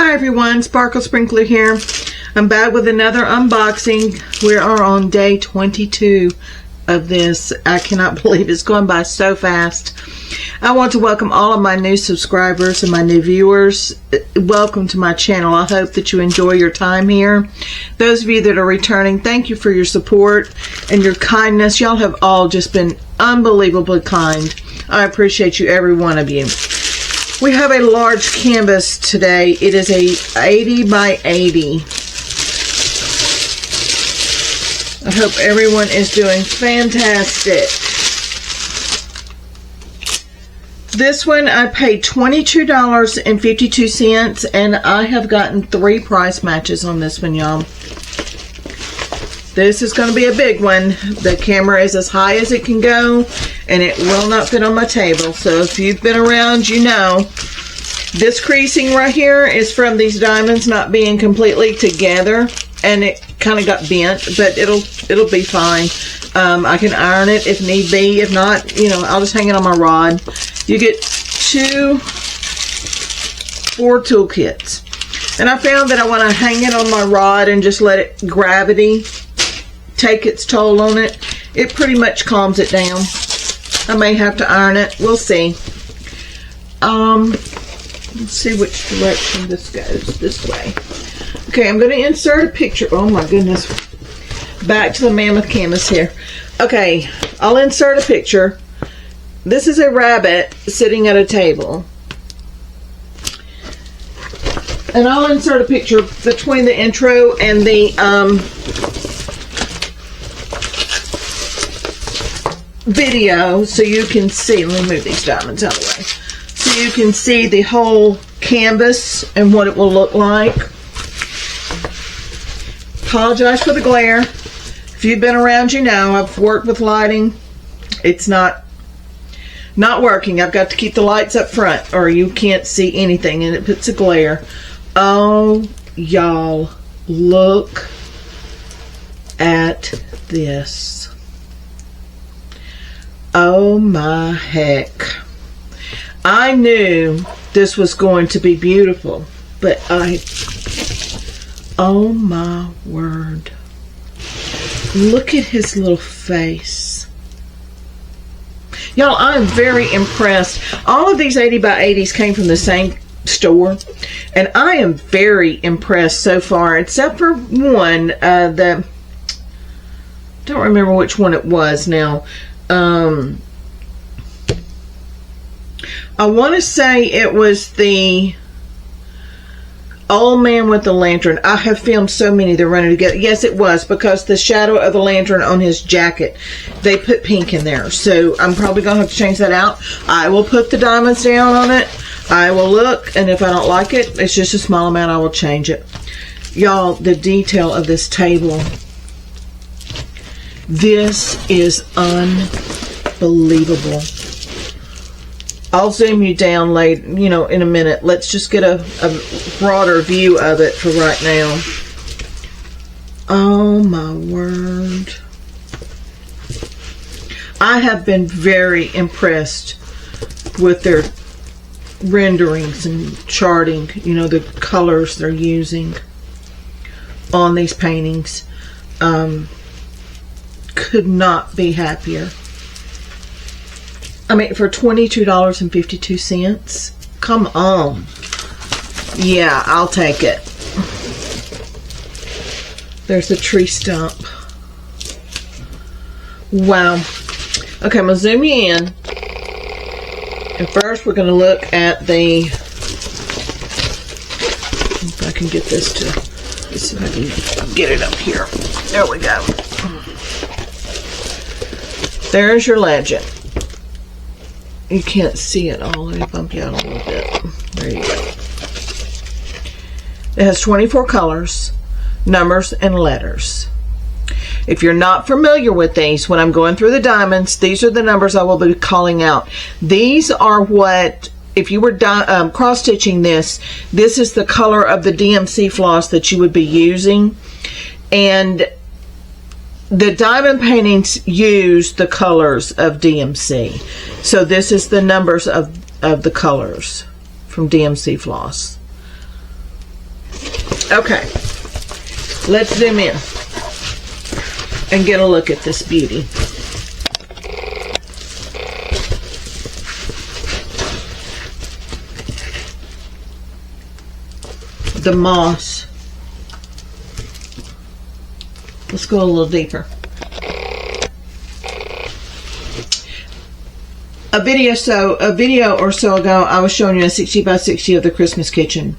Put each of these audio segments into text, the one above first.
Hi everyone, Sparkle Sprinkler here. I'm back with another unboxing. We are on day 22 of this. I cannot believe it's going by so fast. I want to welcome all of my new subscribers and my new viewers. Welcome to my channel. I hope that you enjoy your time here. Those of you that are returning, thank you for your support and your kindness. Y'all have all just been unbelievably kind. I appreciate you, every one of you. We have a large canvas today. It is a 80 by 80. I hope everyone is doing fantastic. This one I paid $22.52 and I have gotten 3 price matches on this one, y'all. This is going to be a big one. The camera is as high as it can go and it will not fit on my table. So if you've been around, you know. This creasing right here is from these diamonds not being completely together and it kind of got bent, but it'll be fine. I can iron it if need be. If not, you know, I'll just hang it on my rod. You get 4 tool kits. And I found that I want to hang it on my rod and just let it gravity take its toll on it. It pretty much calms it down. I may have to iron it. We'll see. Let's see which direction this goes. This way. Okay, I'm going to insert a picture. Oh my goodness. Back to the mammoth canvas here. Okay, I'll insert a picture. This is a rabbit sitting at a table. And I'll insert a picture between the intro and the video so you can see. Let me move these diamonds out of the way. So you can see the whole canvas and what it will look like. Apologize for the glare. If you've been around, you know I've worked with lighting. It's not working. I've got to keep the lights up front or you can't see anything and it puts a glare. Oh, y'all, look at this. Oh my heck. I knew this was going to be beautiful, but oh my word. Look at his little face. Y'all, I'm very impressed. All of these 80 by 80s came from the same store, and I am very impressed so far, except for one. Don't remember which one it was now. I want to say it was the old man with the lantern. I have filmed so many that are running together. Yes, it was, because the shadow of the lantern on his jacket, they put pink in there. So I'm probably going to have to change that out. I will put the diamonds down on it. I will look, and if I don't like it, it's just a small amount, I will change it. Y'all, the detail of this table. This is unbelievable. I'll zoom you down later, you know, in a minute. Let's just get a broader view of it for right now. Oh my word. I have been very impressed with their renderings and charting, you know, the colors they're using on these paintings. Could not be happier. I mean, for $22.52, come on. Yeah, I'll take it. There's a tree stump. Wow. Okay, I'm going to zoom you in. And first we're going to look at the, if I can get this to, let's see if I can get it up here. There we go. There's your legend. You can't see it all. Let me bump you out a little bit. There you go. It has 24 colors, numbers, and letters. If you're not familiar with these, when I'm going through the diamonds, these are the numbers I will be calling out. These are what, if you were cross-stitching this is the color of the DMC floss that you would be using. And the diamond paintings use the colors of DMC. So this is the numbers of the colors from DMC floss. Okay, let's zoom in and get a look at this beauty. The moss. Let's go a little deeper. A video or so ago, I was showing you a 60 by 60 of the Christmas kitchen.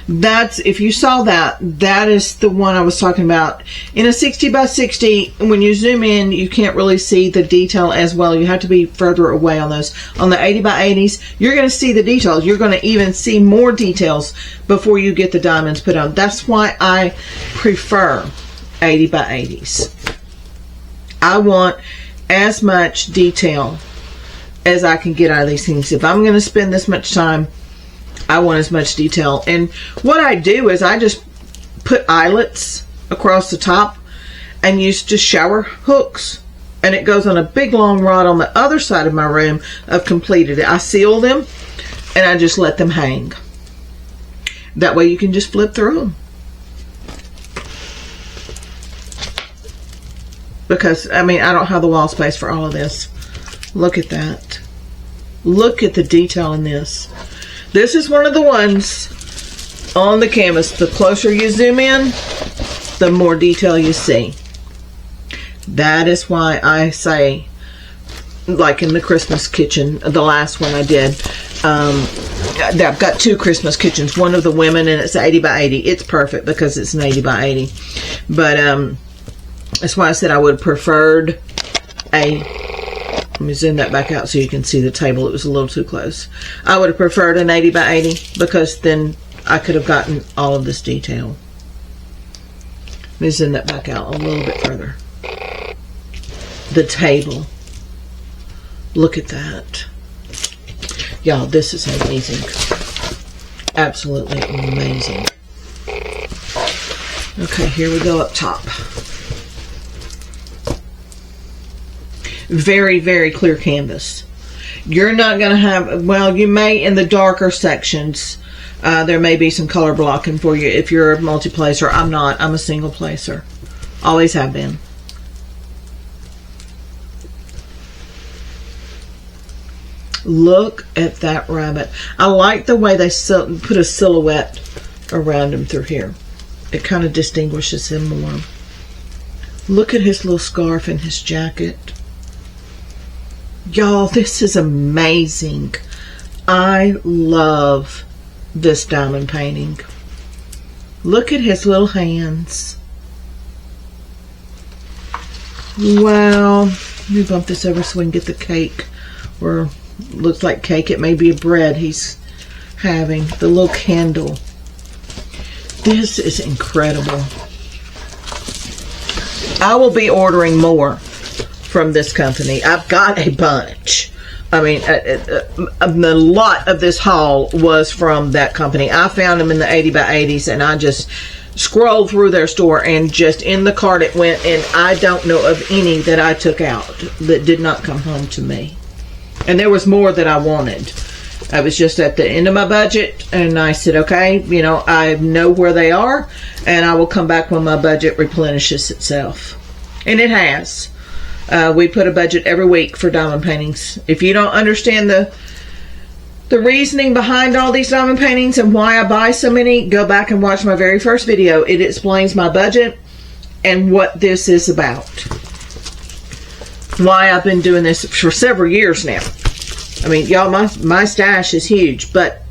That's, if you saw that, that is the one I was talking about. In a 60 by 60, when you zoom in, you can't really see the detail as well. You have to be further away on those. On the 80 by 80s, you're going to see the details. You're going to even see more details before you get the diamonds put on. That's why I prefer 80 by 80s. I want as much detail as I can get out of these things. If I'm going to spend this much time, I want as much detail. And what I do is I just put eyelets across the top and use just shower hooks, and it goes on a big long rod on the other side of my room. I've completed it. I seal them and I just let them hang. That way you can just flip through them. Because, I mean, I don't have the wall space for all of this. Look at that. Look at the detail in this. This is one of the ones on the canvas. The closer you zoom in, the more detail you see. That is why I say, like in the Christmas kitchen, the last one I did, I've got two Christmas kitchens. One of the women, and it's 80 by 80. It's perfect because it's an 80 by 80. But that's why I said I would have preferred let me zoom that back out so you can see the table. It was a little too close. I would have preferred an 80 by 80 because then I could have gotten all of this detail. Let me zoom that back out a little bit further. The table. Look at that. Y'all, this is amazing. Absolutely amazing. Okay, here we go up top. Very, very clear canvas. You're not going to have, well, you may in the darker sections, there may be some color blocking for you if you're a multi-placer. I'm not. I'm a single placer. Always have been. Look at that rabbit. I like the way they put a silhouette around him through here. It kind of distinguishes him more. Look at his little scarf and his jacket. Y'all, this is amazing. I love this diamond painting. Look at his little hands. Wow. Let me bump this over so we can get the cake. Or looks like cake. It may be a bread he's having. The little candle. This is incredible. I will be ordering more from this company. I've got a bunch. I mean, a lot of this haul was from that company. I found them in the 80 by 80s, and I just scrolled through their store, and just in the cart it went, and I don't know of any that I took out that did not come home to me. And there was more that I wanted. I was just at the end of my budget, and I said, okay, you know, I know where they are, and I will come back when my budget replenishes itself. And it has. We put a budget every week for diamond paintings. If you don't understand the reasoning behind all these diamond paintings and why I buy so many, go back and watch my very first video. It explains my budget and what this is about. Why I've been doing this for several years now. I mean, y'all, my stash is huge, but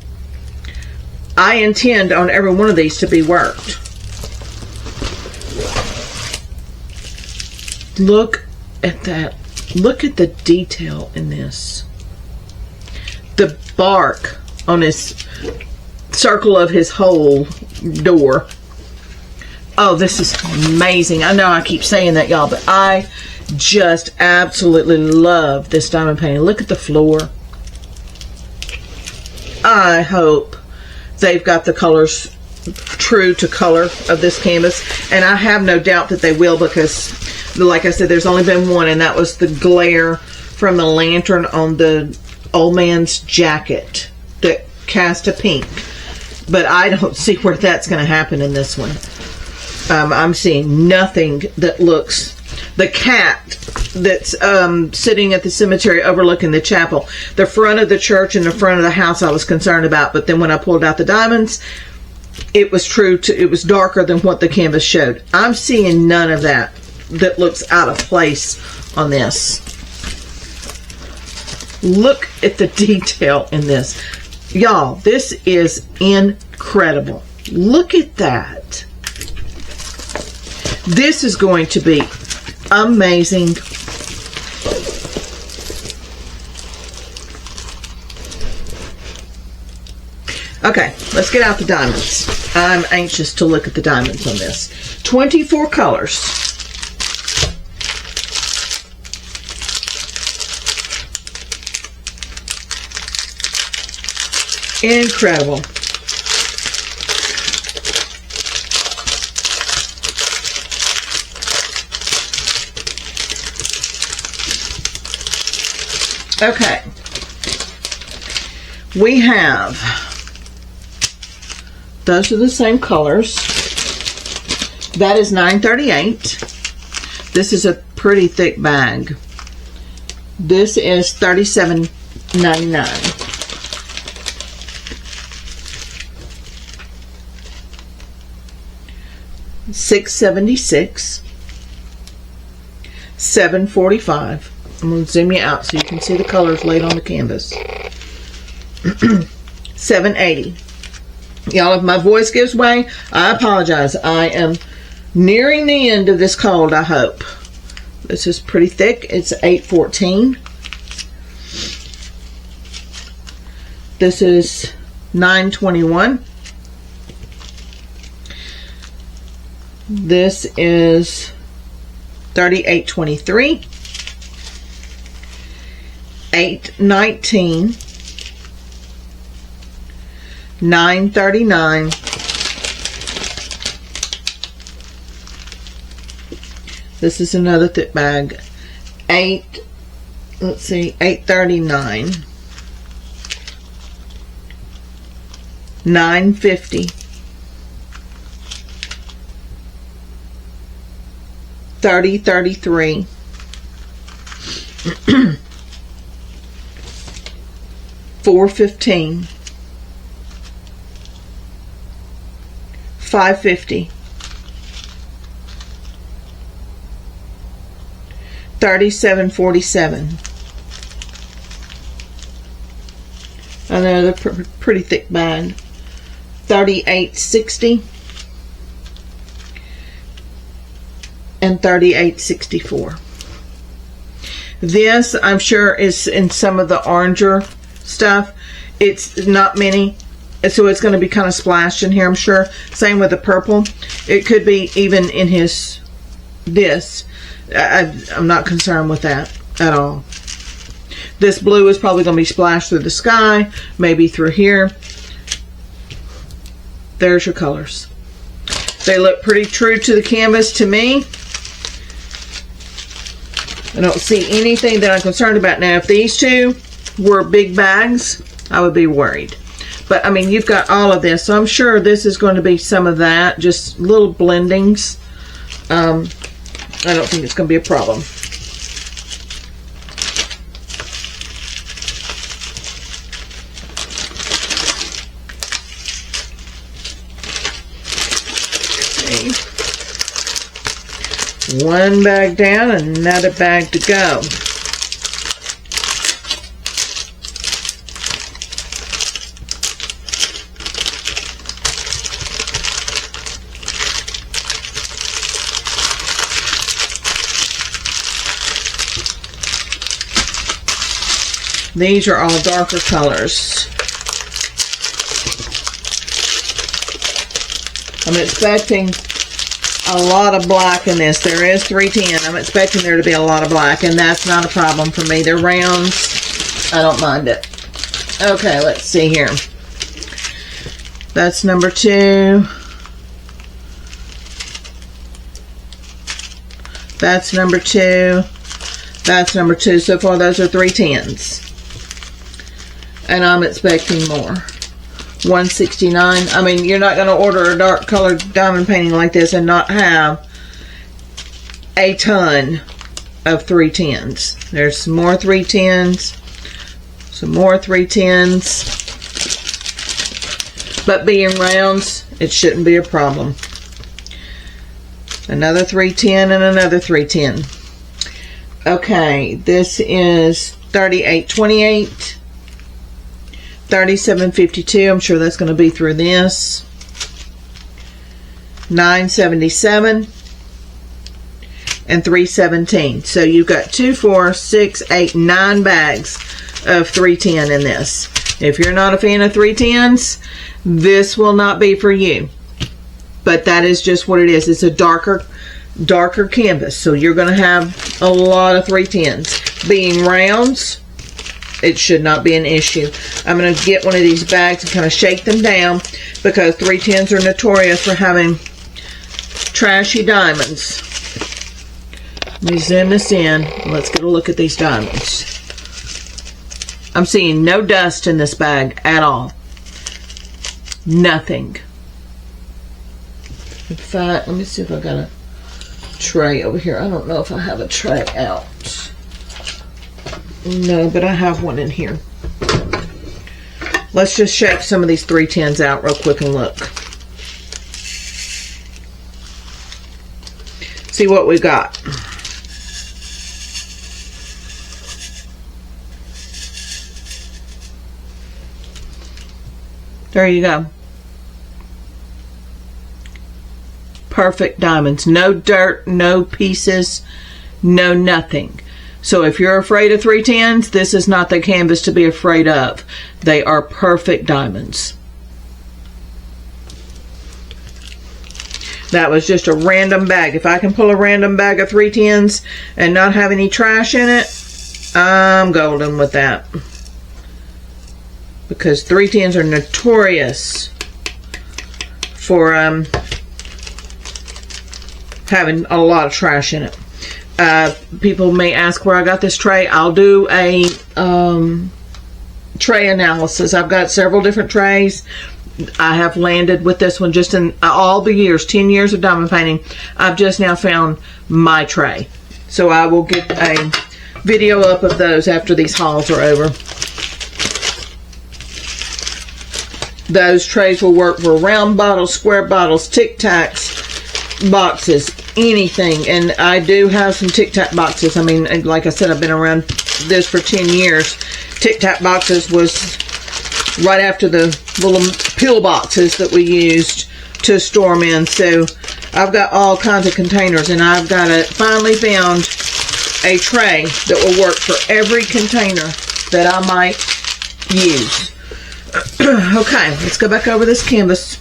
I intend on every one of these to be worked. Look at that. Look at the detail in this. The bark on his circle of his whole door. Oh, this is amazing. I know I keep saying that, y'all, but I just absolutely love this diamond painting. Look at the floor. I hope they've got the colors true to color of this canvas, and I have no doubt that they will, because like I said, there's only been one, and that was the glare from the lantern on the old man's jacket that cast a pink. But I don't see where that's going to happen in this one. I'm seeing nothing that looks... The cat that's sitting at the cemetery overlooking the chapel. The front of the church and the front of the house I was concerned about. But then when I pulled out the diamonds, it was true to... It was darker than what the canvas showed. I'm seeing none of that looks out of place on this. Look at the detail in this. Y'all, this is incredible. Look at that. This is going to be amazing. Okay, let's get out the diamonds. I'm anxious to look at the diamonds on this. 24 colors. Incredible. Okay. We have, those are the same colors. That is $9.38. This is a pretty thick bag. This is $37.99. $6.76, $7.45. I'm going to zoom you out so you can see the colors laid on the canvas. $7.80. Y'all, if my voice gives way, I apologize. I am nearing the end of this cold, I hope. This is pretty thick. It's $8.14. This is $9.21. This is $38.23, $8.19, $9.39. This is another thick bag. $8.39, $9.50. $30.33. $4.15. $5.50. $37.47. Another pretty thick bag. $38.60. and $38.64. This, I'm sure, is in some of the oranger stuff. It's not many, so it's going to be kind of splashed in here, I'm sure. Same with the purple. It could be even in this. I'm not concerned with that at all. This blue is probably going to be splashed through the sky, maybe through here. There's your colors. They look pretty true to the canvas to me. I don't see anything that I'm concerned about. Now, if these two were big bags, I would be worried. But, I mean, you've got all of this. So I'm sure this is going to be some of that. Just little blendings. I don't think it's going to be a problem. One bag down, another bag to go. These are all darker colors. I'm expecting a lot of black in this. There is 310. I'm expecting there to be a lot of black, and that's not a problem for me. They're rounds. I don't mind it. Okay, let's see here. That's number 2. That's number 2. That's number 2. So far, those are 310s. And I'm expecting more. $169. I mean, you're not going to order a dark colored diamond painting like this and not have a ton of 310s. There's some more 310s, some more 310s, but being rounds, it shouldn't be a problem. Another 310 and another 310. Okay, this is 3828, 3752. I'm sure that's going to be through this. 977 and 317. So you've got 2, 4, 6, 8, 9 bags of 310 in this. If you're not a fan of 310s, this will not be for you. But that is just what it is. It's a darker canvas. So you're going to have a lot of 310s. Being rounds, it should not be an issue. I'm going to get one of these bags and kind of shake them down, because 310s are notorious for having trashy diamonds. Let me zoom this in. Let's get a look at these diamonds. I'm seeing no dust in this bag at all. Nothing. In fact, let me see if I got a tray over here. I don't know if I have a tray out. No, but I have one in here. Let's just shake some of these 310s out real quick and look. See what we got. There you go. Perfect diamonds. No dirt, no pieces, no nothing. So if you're afraid of 310s, this is not the canvas to be afraid of. They are perfect diamonds. That was just a random bag. If I can pull a random bag of 310s and not have any trash in it, I'm golden with that. Because 310s are notorious for having a lot of trash in it. People may ask where I got this tray. I'll do a tray analysis. I've got several different trays. I have landed with this one just in all the years, 10 years of diamond painting. I've just now found my tray. So I will get a video up of those after these hauls are over. Those trays will work for round bottles, square bottles, Tic Tacs, boxes, anything. And I do have some Tic Tac boxes. I mean, like I said, I've been around this for 10 years. Tic Tac boxes was right after the little pill boxes that we used to store them in. So I've got all kinds of containers, and I've got finally found a tray that will work for every container that I might use. Okay, let's go back over this canvas.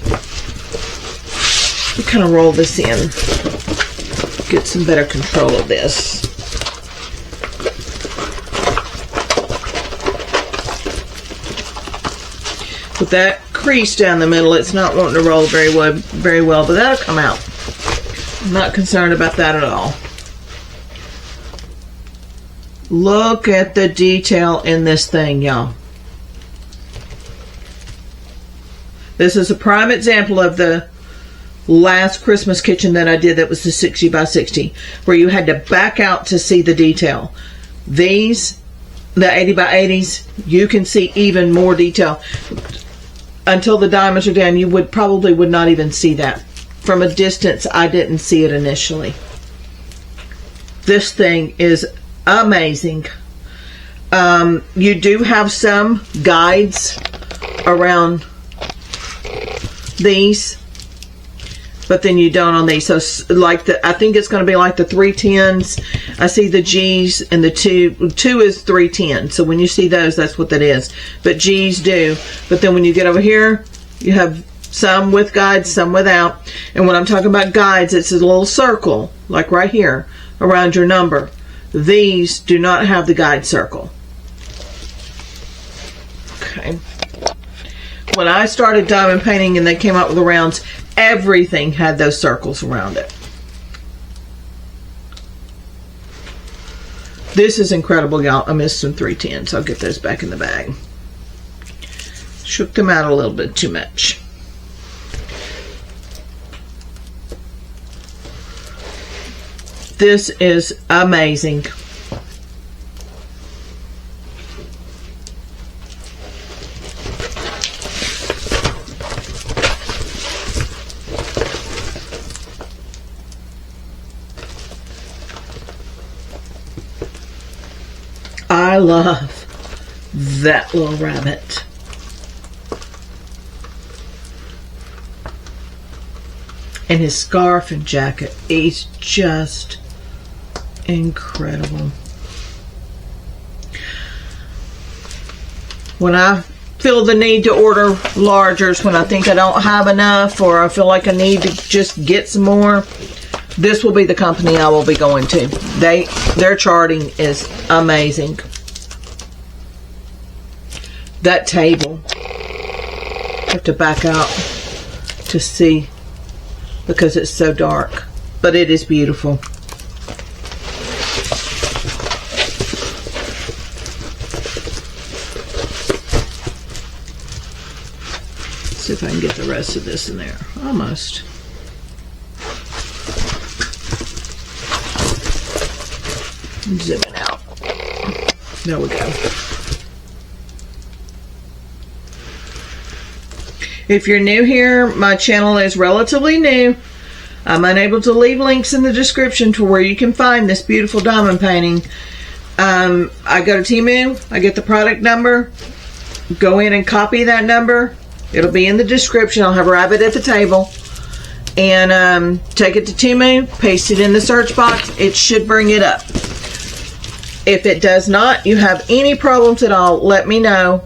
We kind of roll this in. Get some better control of this. With that crease down the middle, it's not wanting to roll very well, but that'll come out. I'm not concerned about that at all. Look at the detail in this thing, y'all. This is a prime example of the last Christmas kitchen that I did that was the 60 by 60, where you had to back out to see the detail. These, the 80 by 80s, you can see even more detail. Until the diamonds are down, you would not even see that. From a distance, I didn't see it initially. This thing is amazing. You do have some guides around these, but then you don't on these. So like I think it's going to be like the 310s. I see the G's and the 2 is 310. So when you see those, that's what that is. But G's do. But then when you get over here, you have some with guides, some without. And when I'm talking about guides, it's a little circle, like right here, around your number. These do not have the guide circle. Okay. When I started diamond painting and they came out with the rounds, everything had those circles around it. This is incredible, y'all. I missed some 310s. I'll get those back in the bag. Shook them out a little bit too much. This is amazing. I love that little rabbit. And his scarf and jacket is just incredible. When I feel the need to order largers, when I think I don't have enough or I feel like I need to just get some more, this will be the company I will be going to. Their charting is amazing. That table, I have to back out to see because it's so dark, but it is beautiful. See if I can get the rest of this in there. Almost. Zoom it out. There we go. If you're new here, my channel is relatively new. I'm unable to leave links in the description to where you can find this beautiful diamond painting. I go to Temu, I get the product number, go in and copy that number. It'll be in the description. I'll have a rabbit at the table. And take it to Temu, paste it in the search box. It should bring it up. If it does not, you have any problems at all, let me know.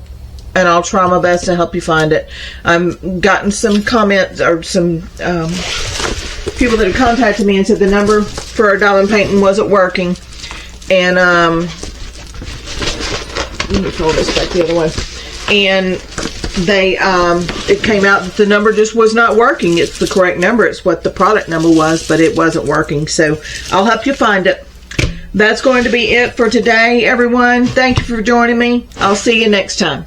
And I'll try my best to help you find it. I've gotten some comments or some people that have contacted me and said the number for a diamond painting wasn't working. And let me throw this back the other way. And they it came out that the number just was not working. It's the correct number. It's what the product number was, but it wasn't working. So I'll help you find it. That's going to be it for today, everyone. Thank you for joining me. I'll see you next time.